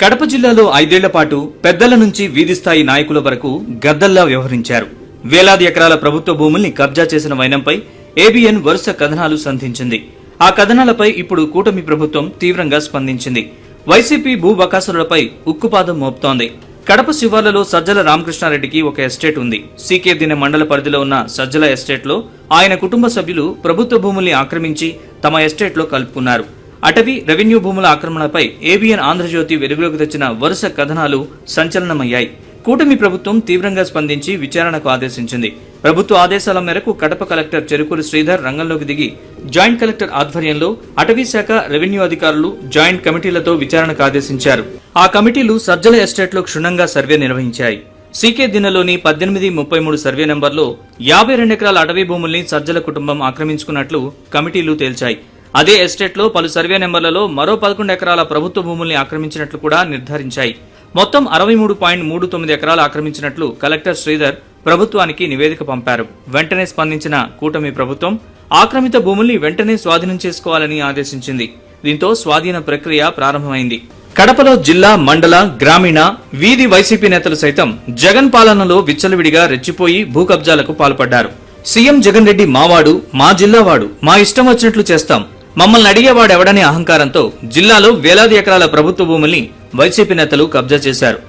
కడప జిల్లాలో 5 ఏళ్ల పాటు పెద్దల నుంచి వీధి స్థాయి నాయకుల వరకు గద్దల్లా వ్యవహరించారు. వేలాది ఎకరాల ప్రభుత్వ భూముల్ని కబ్జా చేసిన వైనంపై ఏబీఎన్ వరుస కథనాలు సంధించింది. ఆ కథనాలపై ఇప్పుడు కూటమి ప్రభుత్వం తీవ్రంగా స్పందించింది. వైసీపీ భూ బకాసురులపై ఉక్కుపాదం మోపుతోంది. కడప శివార్లలో సజ్జల రామకృష్ణారెడ్డికి ఒక ఎస్టేట్ ఉంది. సీకే దిన మండల పరిధిలో ఉన్న సజ్జల ఎస్టేట్లో ఆయన కుటుంబ సభ్యులు ప్రభుత్వ భూముల్ని ఆక్రమించి తమ ఎస్టేట్లో కలుపుకున్నారు. అటవీ రెవెన్యూ భూముల ఆక్రమణపై ఏబీఎన్ ఆంధ్రజ్యోతి వెలుగులోకి తెచ్చిన వరుస కథనాలు సంచలనమయ్యాయి. కూటమి ప్రభుత్వం తీవ్రంగా స్పందించి విచారణకు ఆదేశించింది. ప్రభుత్వ ఆదేశాల మేరకు కడప కలెక్టర్ చెరుకూరి శ్రీధర్ రంగంలోకి దిగి జాయింట్ కలెక్టర్ ఆధ్వర్యంలో అటవీ శాఖ, రెవెన్యూ అధికారులు జాయింట్ కమిటీలతో విచారణకు ఆదేశించారు. ఆ కమిటీలు సజ్జల ఎస్టేట్లో క్షుణ్ణంగా సర్వే నిర్వహించాయి. సీకే దినలోని 1833 సర్వే నెంబర్లో 52 ఎకరాల అటవీ భూముల్ని సజ్జల కుటుంబం ఆక్రమించుకున్నట్లు కమిటీలు తేల్చాయి. అదే ఎస్టేట్లో పలు సర్వే నెంబర్లలో మరో 11 ఎకరాల ప్రభుత్వ భూముల్ని ఆక్రమించినట్లు కూడా నిర్ధారించాయి. మొత్తం 63.39 ఎకరాలు ఆక్రమించినట్లు కలెక్టర్ శ్రీధర్ ప్రభుత్వానికి నివేదిక పంపారు. వెంటనే స్పందించిన కూటమి ప్రభుత్వం ఆక్రమిత భూముల్ని వెంటనే స్వాధీనం చేసుకోవాలని ఆదేశించింది. దీంతో స్వాధీన ప్రక్రియ ప్రారంభమైంది. కడపలో జిల్లా, మండల, గ్రామీణ, వీధి వైసీపీ నేతలు సైతం జగన్ పాలనలో విచ్చలవిడిగా రెచ్చిపోయి భూ కబ్జాలకు పాల్పడ్డారు. సీఎం జగన్ రెడ్డి మావాడు, మా జిల్లావాడు, మా ఇష్టం వచ్చినట్లు చేస్తాం, మమ్మల్ని అడిగేవాడెవడనే అహంకారంతో జిల్లాలో వేలాది ఎకరాల ప్రభుత్వ భూముల్ని వైసీపీ నేతలు కబ్జా చేశారు.